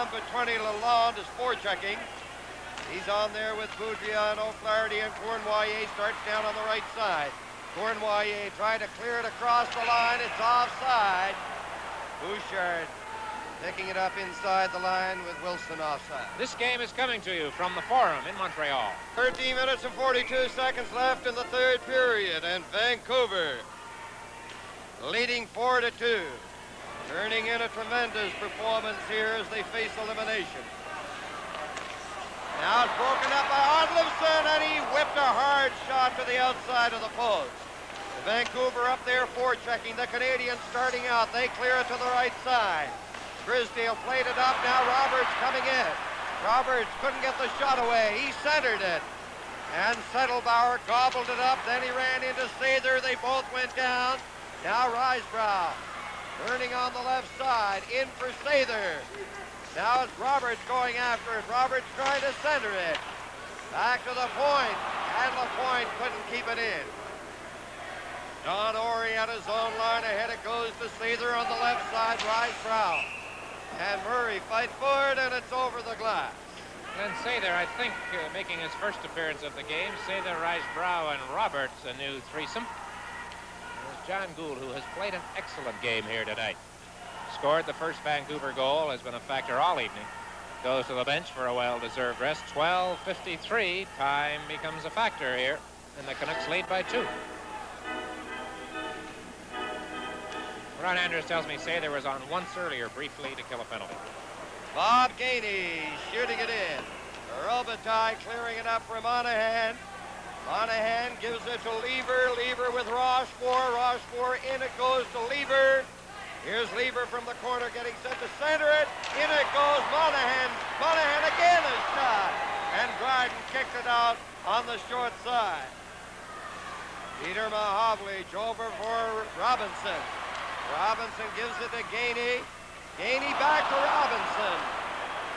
number 20, Lalonde, is forechecking. He's on there with Boudria and O'Flaherty, and Cournoyer starts down on the right side. Cournoyer trying to clear it across the line. It's offside. Bouchard picking it up inside the line with Wilson offside. This game is coming to you from the Forum in Montreal. 13 minutes and 42 seconds left in the third period, and Vancouver leading 4-2. Turning in a tremendous performance here as they face elimination. Now it's broken up by Odlifson, and he whipped a hard shot to the outside of the post. Vancouver up there forechecking. The Canadiens starting out. They clear it to the right side. Grisdale played it up. Now Roberts coming in. Roberts couldn't get the shot away. He centered it. And Settlebauer gobbled it up. Then he ran into Sather. They both went down. Now Risebrough turning on the left side. In for Sather. Now it's Roberts going after it. Roberts trying to center it. Back to the point. And Lapointe couldn't keep it in. Don Orey at his own line. Ahead it goes to Sather on the left side. Risebrough. And Murray fights for it, and it's over the glass. And Sather, I think, making his first appearance of the game. Sather, Risebrough, and Roberts, a new threesome. There's John Gould, who has played an excellent game here tonight. Scored the first Vancouver goal, has been a factor all evening. Goes to the bench for a well-deserved rest. 12:53. Time becomes a factor here, and the Canucks lead by 2. Ron Andrews tells me Sather was on once earlier briefly to kill a penalty. Bob Gainey shooting it in. Robitaille clearing it up for Monahan. Monahan gives it to Lever. Lever with Rochefort. Rochefort in it goes to Lever. Here's Lever from the corner getting set to center it. In it goes Monahan. Monahan again a shot. And Dryden kicked it out on the short side. Peter Mahovlich over for Robinson. Robinson gives it to Gainey. Gainey back to Robinson.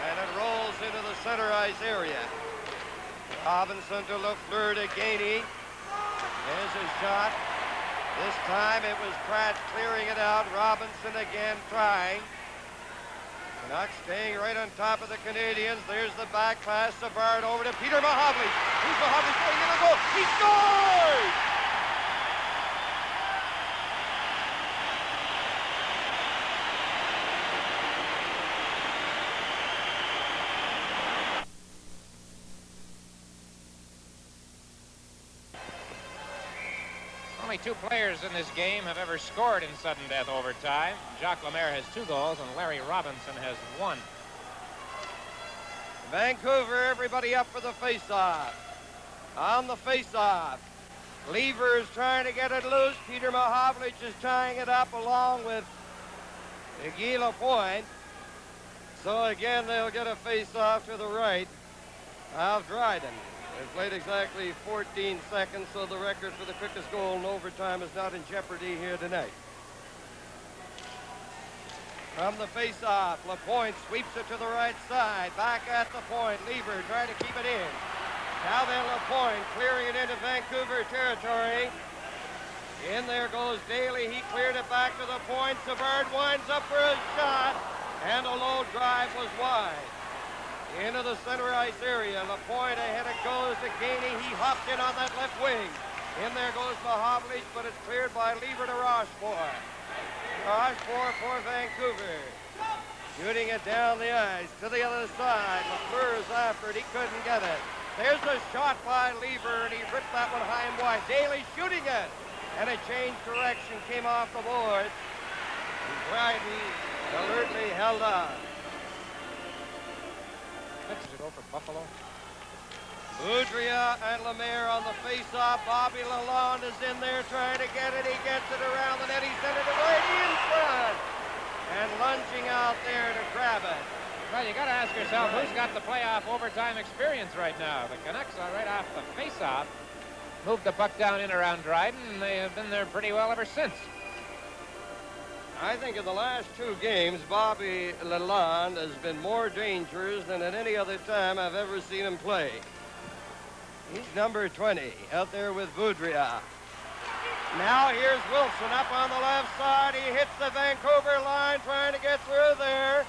And it rolls into the center ice area. Robinson to Lafleur to Gainey. There's his shot. This time it was Pratt clearing it out. Robinson again trying. Canucks staying right on top of the Canadiens. There's the back pass. Savard over to Peter Mahovlich. Who's Mahovlich going in the goal? He scores! Only 2 players in this game have ever scored in sudden death overtime. Jacques Lemaire has 2 goals, and Larry Robinson has 1. Vancouver, everybody up for the face-off. On the face-off, Lever is trying to get it loose. Peter Mahovlich is tying it up along with Guy Lapointe. So again, they'll get a face-off to the right of Dryden. They've played exactly 14 seconds, so the record for the quickest goal in overtime is not in jeopardy here tonight. From the face-off, Lapointe sweeps it to the right side. Back at the point, Lever trying to keep it in. Now then Lapointe clearing it into Vancouver territory. In there goes Daly. He cleared it back to the point. Savard winds up for a shot, and a low drive was wide. Into the center ice area. Lapointe ahead it goes to Gainey. He hopped in on that left wing. In there goes Mahovlich, but it's cleared by Lever to Rochefort. Rochefort for Vancouver. Shooting it down the ice to the other side. Lafleur is after it. He couldn't get it. There's a shot by Lever, and he ripped that one high and wide. Daly shooting it. And it changed direction, came off the boards. And Dryden alertly held on. To go for Buffalo. Boudria and Lemaire on the face-off. Bobby Lalonde is in there trying to get it. He gets it around the net. He sent it right in front. And lunging out there to grab it. Well, you got to ask yourself, who's got the playoff overtime experience right now? The Canucks are right off the face-off. Moved the puck down in around Dryden, and they have been there pretty well ever since. I think in the last 2 games, Bobby Lalonde has been more dangerous than at any other time I've ever seen him play. He's number 20 out there with Boudria. Now here's Wilson up on the left side. He hits the Vancouver line trying to get through there.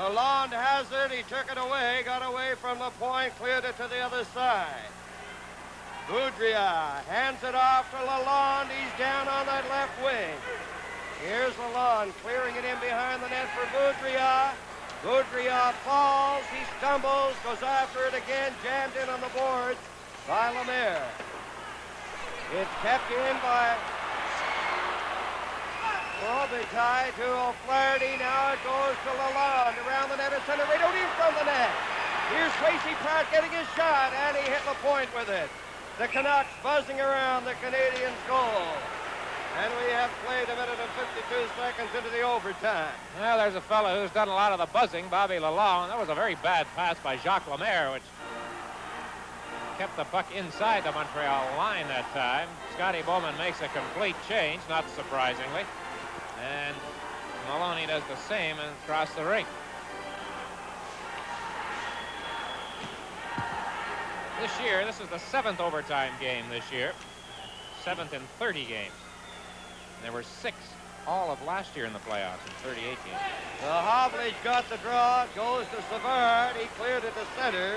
Lalonde has it. He took it away, got away from the point, cleared it to the other side. Boudria hands it off to Lalonde. He's down on that left wing. Here's Lalonde clearing it in behind the net for Boudria. Boudria falls. He stumbles, goes after it again, jammed in on the boards by Lemaire. It's kept in by Robitaille to O'Flaherty. Now it goes to Lalonde around the net at center. Right out in front of the net. Here's Tracy Pratt getting his shot, and he hit the point with it. The Canucks buzzing around the Canadiens' goal. And we have played a minute and 52 seconds into the overtime. Well, there's a fellow who's done a lot of the buzzing, Bobby Lalonde. That was a very bad pass by Jacques Lemaire, which kept the puck inside the Montreal line that time. Scotty Bowman makes a complete change, not surprisingly. And Maloney does the same and across the rink. This year, this is the 7th overtime game this year. 7th in 30 games. And there were 6 all of last year in the playoffs in 38 games. Hovlich got the draw, goes to Savard. He cleared it to center.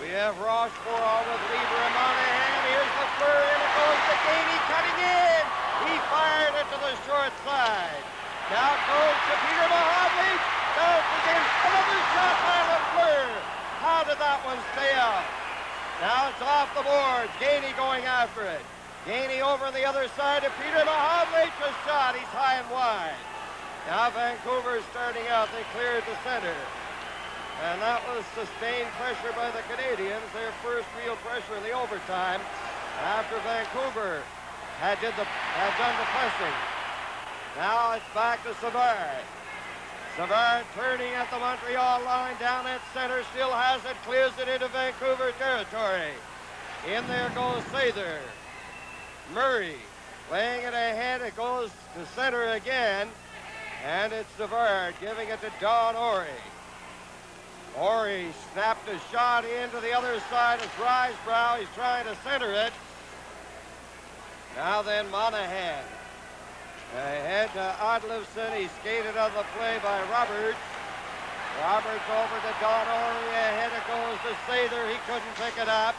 We have Rochefort with Lieber and Monahan. Here's Lafleur, and it goes to Gainey cutting in. He fired it to the short side. Now it goes to Peter Hovlich. Does again. Another shot by Lafleur. How did that one stay out? Now it's off the board. Gainey going after it. Gainey over on the other side to Peter Hovlich. A shot. He's high and wide. Now Vancouver's starting out. They cleared the center. And that was sustained pressure by the Canadiens, their first real pressure in the overtime after Vancouver had done the pressing. Now it's back to Savard. Savard turning at the Montreal line down at center, still has it, clears it into Vancouver territory. In there goes Sather. Murray laying it ahead, it goes to center again, and it's Savard giving it to Don Orey. Orey snapped a shot into the other side of Risebrow. He's trying to center it. Now then, Monahan. Ahead to Odlifson. He skated on the play by Roberts. Roberts over to Don Orey. Ahead it goes to Sather. He couldn't pick it up.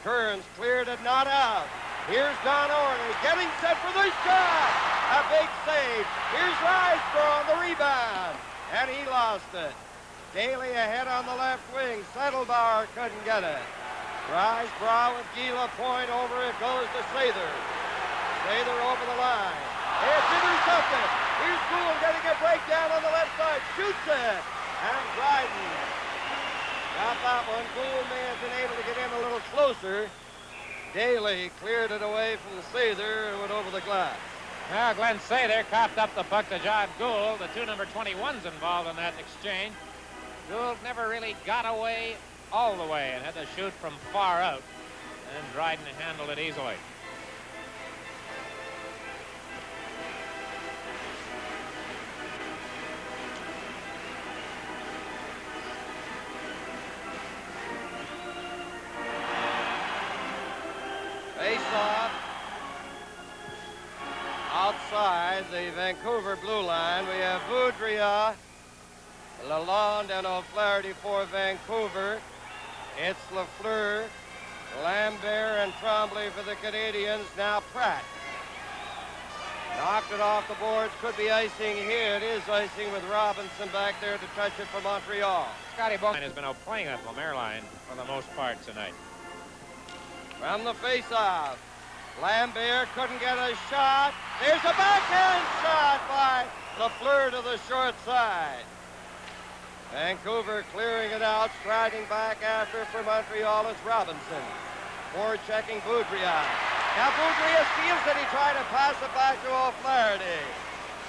Kearns cleared it, not out. Here's Don Orey getting set for the shot. A big save. Here's Risebrow on the rebound. And he lost it. Daly ahead on the left wing. Settlebauer couldn't get it. Risebrow with Guy Lapointe over it goes to Sather. Sather over the line. It's intercepted. Here's Gould getting a breakdown on the left side. Shoots it. And Dryden got that one. Gould may have been able to get in a little closer. Daly cleared it away from Sather and went over the glass. Now Glenn Sather copped up the puck to John Gould. The 2 number 21s involved in that exchange. Gould never really got away all the way and had to shoot from far out. And Dryden handled it easily. Face-off. Outside the Vancouver blue line, we have Boudria, Lalonde and O'Flaherty for Vancouver. It's Lafleur, Lambert and Tremblay for the Canadiens. Now Pratt. Knocked it off the boards. Could be icing here. It is icing with Robinson back there to touch it for Montreal. Scotty Bowman has been outplaying that Lemaire line for the most part tonight. From the face-off, Lambert couldn't get a shot. There's a backhand shot by Lafleur to the short side. Vancouver clearing it out, striding back after for Montreal is Robinson. Forechecking Boudria. Now Boudria steals it. He tried to pass it back to O'Flaherty.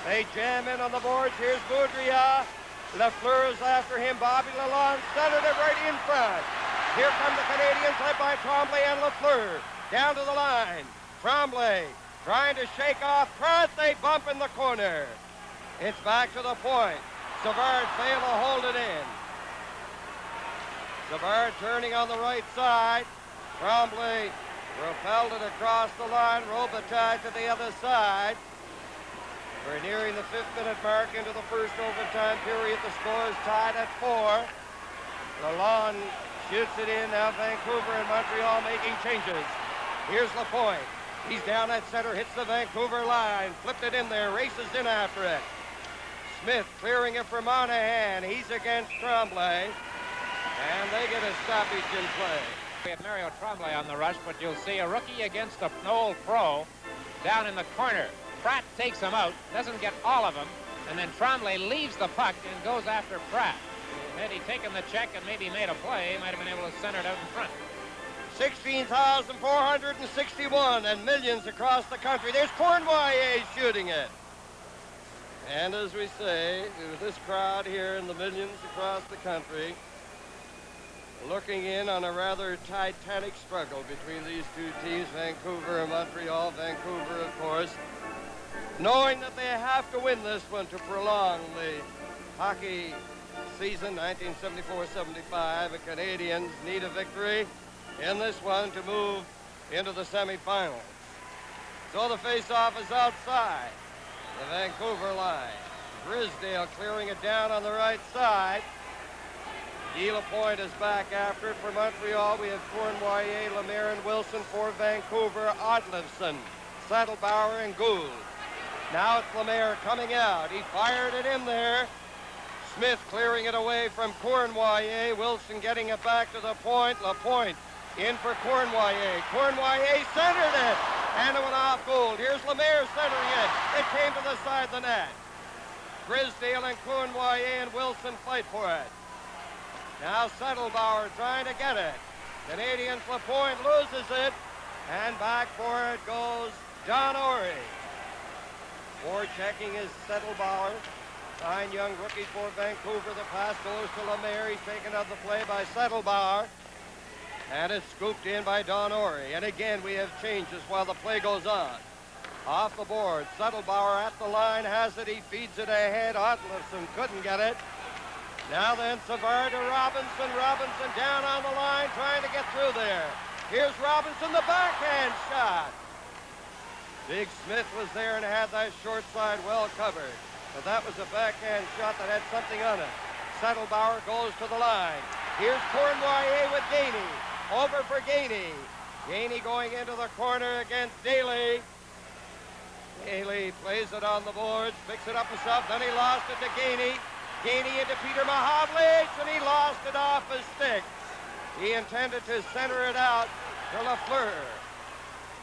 They jam in on the boards. Here's Boudria. Lafleur is after him. Bobby Lalonde centered it right in front. Here come the Canadiens led by Tremblay and Lafleur. Down to the line. Tremblay trying to shake off Pratt. They bump in the corner. It's back to the point. Savard failed to hold it in. Savard turning on the right side. Tremblay repelled it across the line. Robitaille to the other side. We're nearing the 5th-minute mark into the first overtime period. The score is tied at 4. Lalonde shoots it in. Now Vancouver and Montreal making changes. Here's Lapointe. He's down at center, hits the Vancouver line, flipped it in there, races in after it. Smith clearing it for Monahan. He's against Tremblay, and they get a stoppage in play. We had Mario Tremblay on the rush, but you'll see a rookie against an old pro down in the corner. Pratt takes him out, doesn't get all of them, and then Tremblay leaves the puck and goes after Pratt. Had he taken the check and maybe made a play, he might have been able to center it out in front. 16,461 and millions across the country. There's Cournoyer shooting it. And as we say, with this crowd here and the millions across the country, looking in on a rather titanic struggle between these two teams, Vancouver and Montreal. Vancouver, of course, knowing that they have to win this one to prolong the hockey season 1974-75. The Canadiens need a victory in this one to move into the semifinals. So the face-off is outside the Vancouver line. Grisdale clearing it down on the right side. Guy Lapointe is back after it for Montreal. We have Cournoyer, Lemaire, and Wilson for Vancouver. Otlifson, Sattelbauer, and Gould. Now it's Lemaire coming out. He fired it in there. Smith clearing it away from Cournoyer. Wilson getting it back to the point. Lapointe in for Cournoyer. Cournoyer centered it, and it went off Gould. Here's Lemaire centering it. It came to the side of the net. Grisdale and Cournoyer and Wilson fight for it. Now Sattelbauer trying to get it. Canadiens, Lapointe loses it, and back for it goes Don Ory. Forechecking is Sattelbauer. Fine young rookie for Vancouver. The pass goes to Lemaire. He's taken out the play by Sattelbauer. And it's scooped in by Don Ory. And again, we have changes while the play goes on. Off the board, Sattelbauer at the line has it. He feeds it ahead. Otlifson couldn't get it. Now then, Savard to Robinson. Robinson down on the line, trying to get through there. Here's Robinson, the backhand shot. Big Smith was there and had that short side well covered. But that was a backhand shot that had something on it. Sattelbauer goes to the line. Here's Cournoyer with Gainey. Over for Gainey. Gainey going into the corner against Daly. Daly plays it on the boards, picks it up himself, then he lost it to Gainey. Gainey into Peter Mahovlich, and he lost it off his stick. He intended to center it out to Lafleur.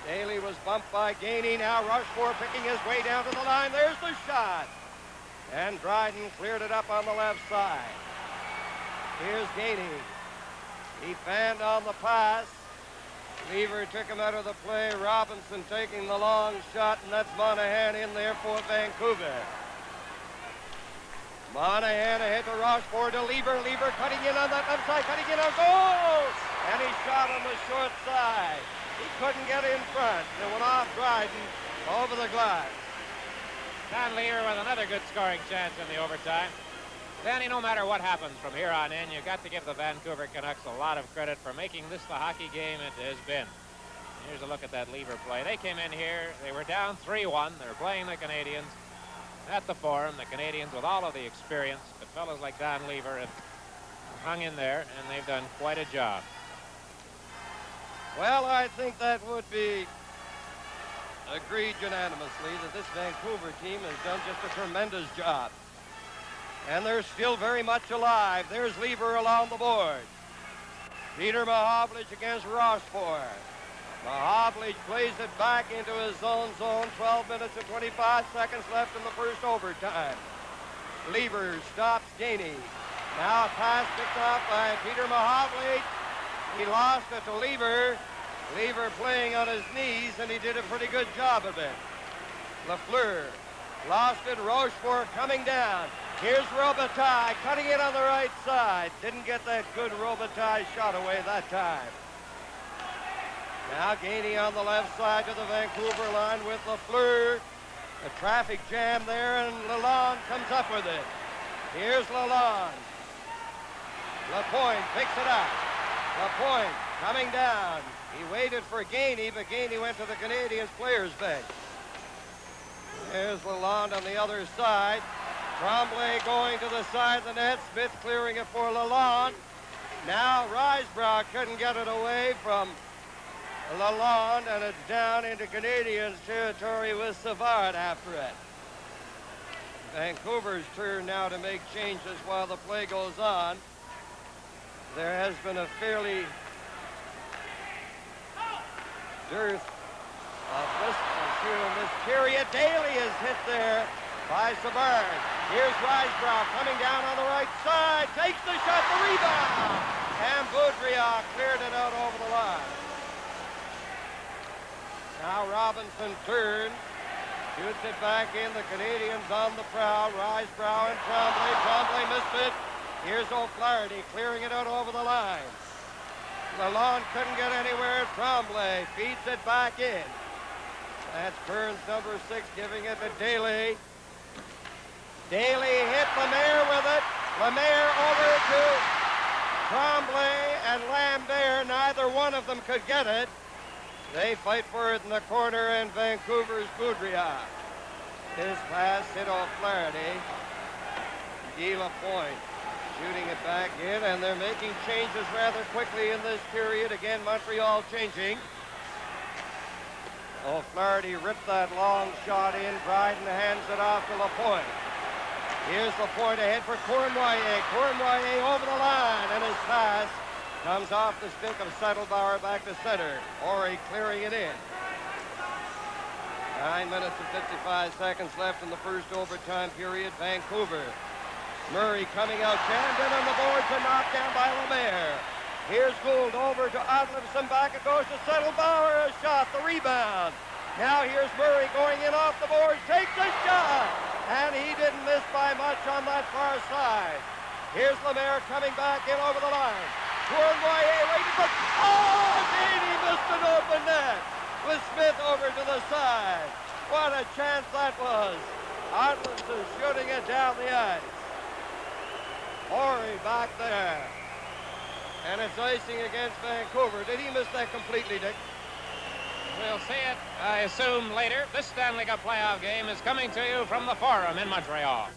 Daly was bumped by Gainey. Now Rushmore picking his way down to the line. There's the shot. And Dryden cleared it up on the left side. Here's Gainey. He fanned on the pass. Lever took him out of the play. Robinson taking the long shot, and that's Monahan in there for Vancouver. Monahan ahead to Rochefort to Lever. Lever cutting in on that left side, cutting in on goal! And he shot on the short side. He couldn't get in front. It went off Dryden over the glass. Don Lever with another good scoring chance in the overtime. Danny, no matter what happens from here on in, you've got to give the Vancouver Canucks a lot of credit for making this the hockey game it has been. Here's a look at that Lever play. They came in here, they were down 3-1. They were playing the Canadiens at the Forum. The Canadiens with all of the experience, but fellas like Don Lever have hung in there, and they've done quite a job. Well, I think that would be agreed unanimously that this Vancouver team has done just a tremendous job. And they're still very much alive. There's Lever along the board. Peter Mahovlich against Rochefort. Mahovlich plays it back into his own zone. 12 minutes and 25 seconds left in the first overtime. Lever stops Gainey. Now a pass picked off by Peter Mahovlich. He lost it to Lever. Lever playing on his knees, and he did a pretty good job of it. Lafleur lost it. Rochefort coming down. Here's Robitaille cutting it on the right side. Didn't get that good Robitaille shot away that time. Now Gainey on the left side to the Vancouver line with Lafleur. A traffic jam there, and Lalonde comes up with it. Here's Lalonde. Lapointe picks it up. Lapointe coming down. He waited for Gainey, but Gainey went to the Canadiens players bench. There's Lalonde on the other side. Tremblay going to the side of the net. Smith clearing it for Lalonde. Now Risebrough couldn't get it away from Lalonde, and it's down into Canadiens territory with Savard after it. Vancouver's turn now to make changes while the play goes on. There has been a fairly dearth of whistles here in this period. Daly is hit there by Savard. Here's Risebrough coming down on the right side. Takes the shot, the rebound. And Boudrias cleared it out over the line. Now Robinson turns. Shoots it back in. The Canadiens on the prowl. Risebrough and Tremblay. Tremblay missed it. Here's O'Flaherty clearing it out over the line. Lalonde couldn't get anywhere. Tremblay feeds it back in. That's Burns, number 6, giving it to Daly. Daly hit Lemaire with it. Lemaire over to Tremblay and Lambert. Neither one of them could get it. They fight for it in the corner, and Vancouver's Boudrias. His pass hit O'Flaherty. Guy Lapointe shooting it back in, and they're making changes rather quickly in this period. Again, Montreal changing. O'Flaherty ripped that long shot in. Dryden hands it off to Lapointe. Here's Lapointe ahead for Cournoyer. Cournoyer over the line, and his pass comes off the stick of Settlebauer back to center. Horry clearing it in. 9 minutes and 55 seconds left in the first overtime period. Vancouver. Murray coming out, jammed in on the boards and knocked down by Lemaire. Here's Gould over to Odlifson, back it goes to Settlebauer, a shot, the rebound. Now here's Murray going in off the boards, takes a shot, and he didn't miss by much on that far side. Here's Lemaire coming back in over the line. Cournoyer waiting for, Danny missed an open net with Smith over to the side. What a chance that was. Odlifson shooting it down the ice. Horry back there. And it's icing against Vancouver. Did he miss that completely, Dick? We'll see it, I assume, later. This Stanley Cup playoff game is coming to you from the Forum in Montreal.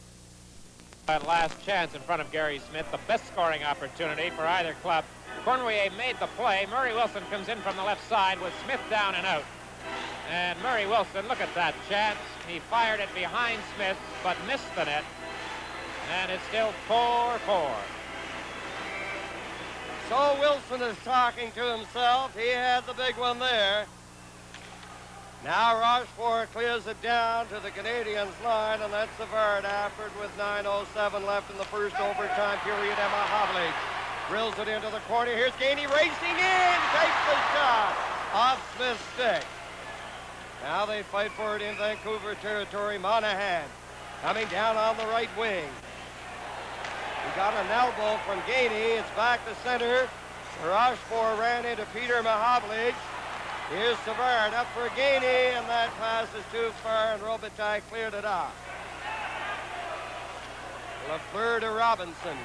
That last chance in front of Gary Smith, the best scoring opportunity for either club. Cournoyer made the play. Murray Wilson comes in from the left side with Smith down and out. And Murray Wilson, look at that chance. He fired it behind Smith, but missed the net. And it's still 4-4. So Wilson is talking to himself. He had the big one there. Now Rochefort clears it down to the Canadiens line, and that's Savard after it with 9:07 left in the first overtime period. Emma Havlich drills it into the corner. Here's Gainey racing in, takes the shot off Smith's stick. Now they fight for it in Vancouver territory. Monahan coming down on the right wing. He got an elbow from Gainey. It's back to center. Rochefort ran into Peter Mahavlich. Here's Savard up for Gainey, and that pass is too far, and Robitaille cleared it off. Lafleur to Robinson.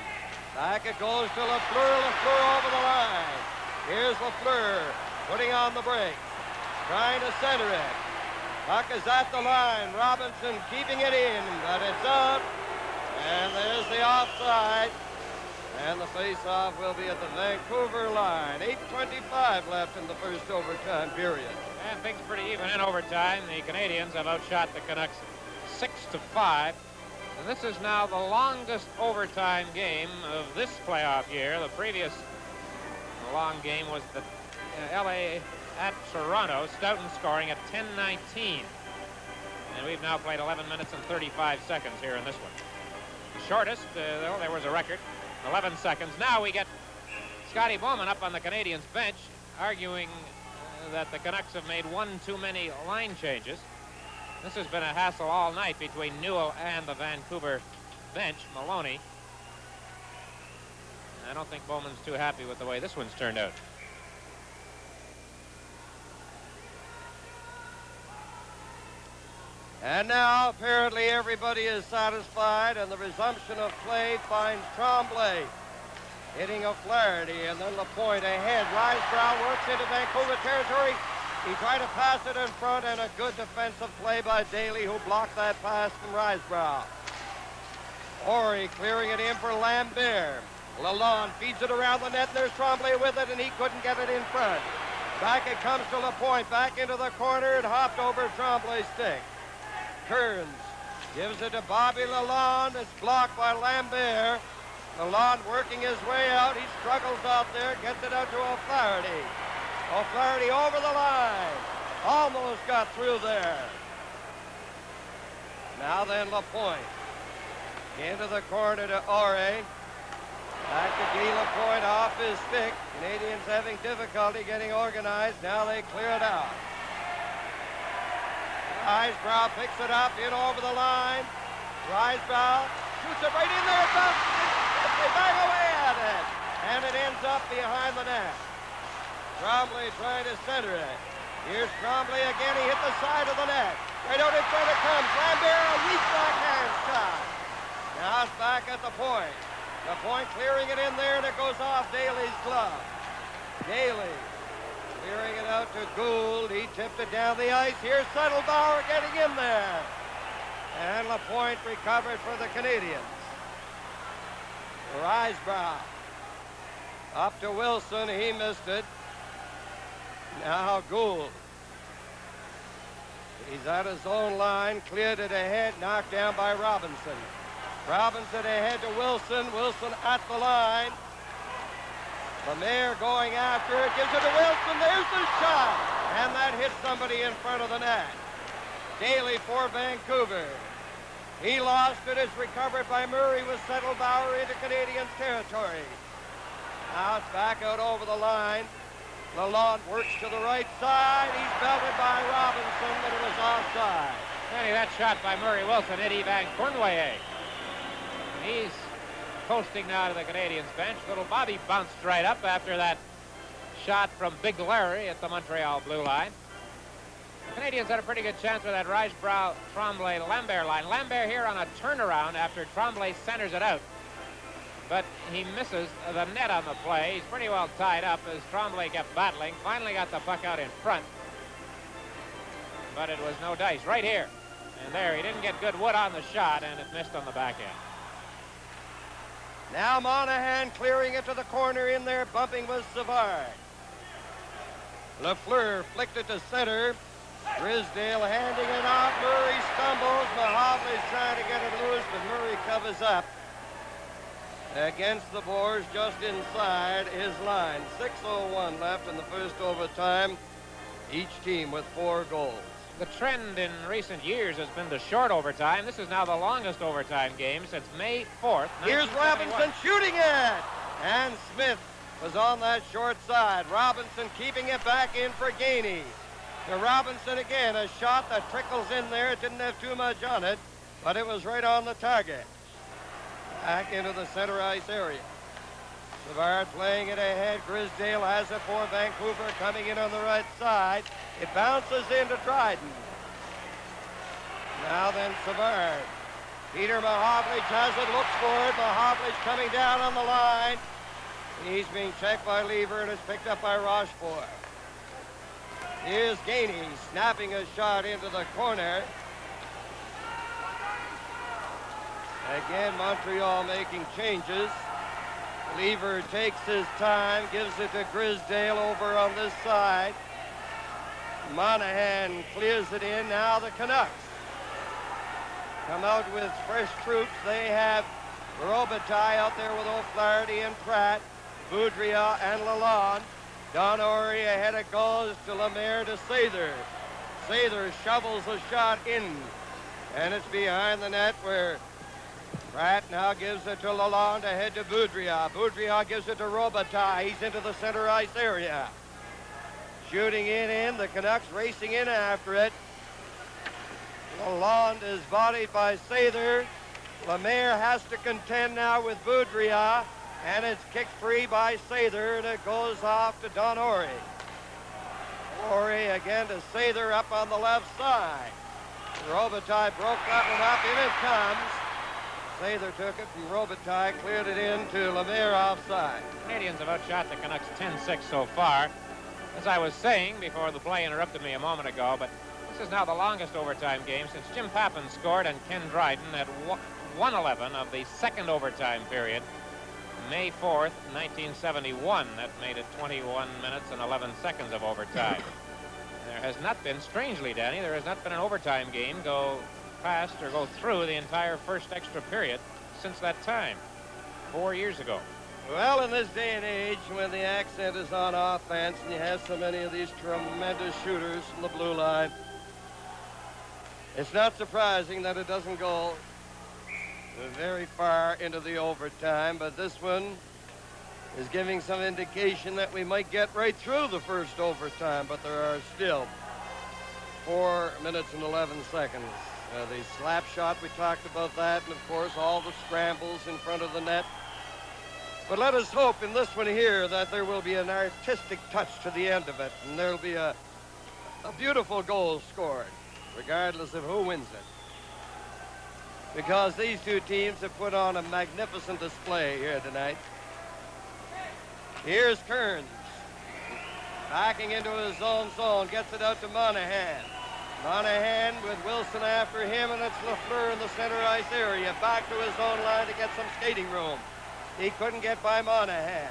Back it goes to Lafleur. Lafleur over the line. Here's Lafleur putting on the brakes, trying to center it. Puck is at the line. Robinson keeping it in, but it's out. And there's the offside. And the face-off will be at the Vancouver line. 8:25 left in the first overtime period. And things pretty even in overtime. The Canadiens have outshot the Canucks 6-5. And this is now the longest overtime game of this playoff year. The previous long game was the LA at Toronto. Stoughton scoring at 10:19. And we've now played 11 minutes and 35 seconds here in this one. Shortest, though, there was a record, 11 seconds. Now we get Scotty Bowman up on the Canadiens bench arguing that the Canucks have made one too many line changes. This has been a hassle all night between Newell and the Vancouver bench, Maloney. I don't think Bowman's too happy with the way this one's turned out. And now, apparently, everybody is satisfied, and the resumption of play finds Tremblay hitting O'Flaherty, and then Lapointe ahead. Risebrow works into Vancouver territory. He tried to pass it in front, and a good defensive play by Daly, who blocked that pass from Risebrough. Ori clearing it in for Lambert. Lalonde feeds it around the net, and there's Tremblay with it, and he couldn't get it in front. Back it comes to Lapointe, back into the corner. It hopped over Tremblay's stick. Kearns gives it to Bobby Lalonde. It's blocked by Lambert. Lalonde working his way out. He struggles out there, gets it out to O'Flaherty. O'Flaherty over the line. Almost got through there. Now then, Lapointe. Into the corner to Ore. Back to Guy Lapointe off his stick. Canadians having difficulty getting organized. Now they clear it out. Risebrough picks it up in over the line. Risebrough shoots it right in there. They bang away at it. And it ends up behind the net. Tremblay trying to center it. Here's Tremblay again. He hit the side of the net. Right out in front it comes. Lambert, a weak backhand shot. Now it's back at the point. The point clearing it in there, and it goes off Daly's glove. Daly clearing it out to Gould. He tipped it down the ice. Here's Settlebauer getting in there. And Lapointe recovered for the Canadiens. Risebrough up to Wilson. He missed it. Now Gould. He's at his own line. Cleared it ahead. Knocked down by Robinson. Robinson ahead to Wilson. Wilson at the line. Lemaire going after it. Gives it to Wilson. There's the shot. And that hits somebody in front of the net. Daly for Vancouver. He lost it. It's recovered by Murray with Settlebauer into Canadiens territory. Now it's back out over the line. Lalonde works to the right side. He's belted by Robinson, but it was offside. Danny, that shot by Murray Wilson, Eddie Van Cournoyer. He's coasting now to the Canadiens bench. Little Bobby bounced right up after that shot from Big Larry at the Montreal blue line. The Canadiens had a pretty good chance with that Risebrough, Tremblay, Lambert line. Lambert here on a turnaround after Tremblay centers it out. But he misses the net on the play. He's pretty well tied up as Tremblay kept battling. Finally got the puck out in front. But it was no dice. Right here. And there, he didn't get good wood on the shot, and it missed on the back end. Now Monahan clearing it to the corner in there, bumping with Savard. Lafleur flicked it to center. Grisdale handing it out. Murray stumbles. Mahovley's trying to get it loose, but Murray covers up. Against the boards just inside his line. 6:01 left in the first overtime. Each team with 4 goals. The trend in recent years has been the short overtime. This is now the longest overtime game since May 4th. Here's Robinson shooting it. And Smith was on that short side. Robinson keeping it back in for Gainey. To Robinson again. A shot that trickles in there. It didn't have too much on it, but it was right on the target. Back into the center ice area. Savard playing it ahead. Grisdale has it for Vancouver, coming in on the right side. It bounces into Dryden. Now then Savard. Peter Mahovlich has it, looks for it. Mahovlich coming down on the line. He's being checked by Lever, and it's picked up by Rochefort. Here's Gainey snapping a shot into the corner. Again, Montreal making changes. Lever takes his time, gives it to Grisdale over on this side. Monahan clears it in. Now the Canucks come out with fresh troops. They have Robitaille out there with O'Flaherty and Pratt, Boudria and Lalonde. Don Ori ahead it goes to Lemaire to Sather. Sather shovels a shot in, and it's behind the net where Pratt now gives it to Lalonde, ahead to Boudria. Boudria gives it to Robitaille. He's into the center ice area. Shooting it in, the Canucks racing in after it. Lalonde is bodied by Sather. Lemaire has to contend now with Boudria, and it's kicked free by Sather, and it goes off to Don Ori. Ori again to Sather up on the left side. Robitaille broke that one up, in it comes. Sather took it from Robitaille, cleared it in to Lemaire offside. Canadians have outshot the Canucks 10-6 so far. As I was saying before the play interrupted me a moment ago, but this is now the longest overtime game since Jim Pappin scored and Ken Dryden at 1:11 of the second overtime period, May 4th, 1971. That made it 21 minutes and 11 seconds of overtime. There has not been, strangely, Danny, there has not been an overtime game go past or go through the entire first extra period since that time, 4 years ago. Well, in this day and age, when the accent is on offense and you have so many of these tremendous shooters from the blue line, it's not surprising that it doesn't go very far into the overtime, but this one is giving some indication that we might get right through the first overtime, but there are still 4 minutes and 11 seconds. The slap shot, we talked about that, and of course all the scrambles in front of the net. But let us hope in this one here that there will be an artistic touch to the end of it, and there'll be a beautiful goal scored, regardless of who wins it. Because these two teams have put on a magnificent display here tonight. Here's Kearns, backing into his own zone, gets it out to Monahan. Monahan with Wilson after him, and it's Lafleur in the center ice area, back to his own line to get some skating room. He couldn't get by Monahan.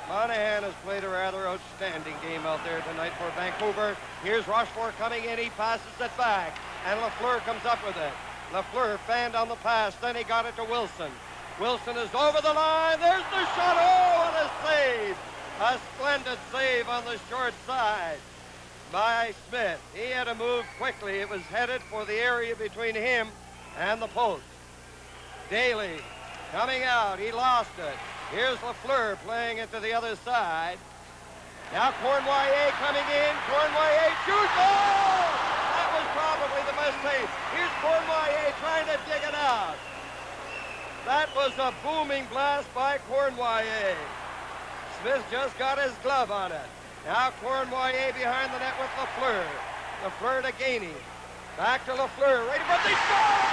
Monahan has played a rather outstanding game out there tonight for Vancouver. Here's Rochefort coming in, he passes it back, and Lafleur comes up with it. Lafleur fanned on the pass, then he got it to Wilson. Wilson is over the line, there's the shot, oh, and a save! A splendid save on the short side by Smith. He had to move quickly. It was headed for the area between him and the post. Daly coming out, he lost it. Here's Lafleur playing it to the other side. Now Cournoyer coming in, Cournoyer shoots, oh! That was probably the best save. Here's Cournoyer trying to dig it out. That was a booming blast by Cournoyer. Smith just got his glove on it. Now Cournoyer behind the net with Lafleur. Lafleur to Gainey. Back to Lafleur, ready for the score!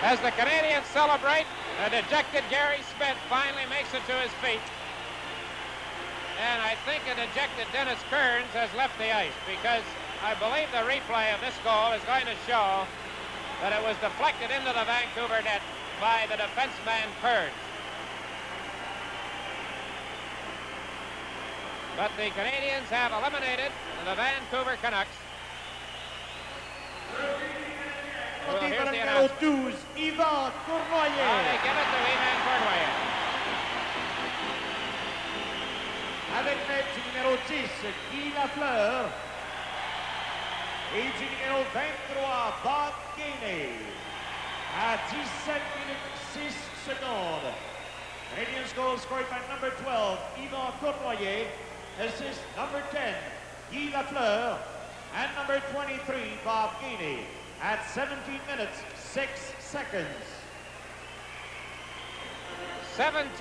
As the Canadiens celebrate, a dejected Gary Smith finally makes it to his feet. And I think a dejected Dennis Kearns has left the ice, because I believe the replay of this goal is going to show that it was deflected into the Vancouver net by the defenseman Kearns. But the Canadiens have eliminated the Vancouver Canucks. Well, here's the announcement. Numéro 12, Yvan Cournoyer. They give it to Yvan Cournoyer. Avec net du numéro 10, Guy Lafleur. Et du numéro 23, Bob Gainey. À 17 minutes 6 secondes. Canadiens goal scored by number 12, Yvan Cournoyer. Assist number 10, Guy Lafleur. And number 23, Bob Gainey. At 17 minutes 6 seconds. 17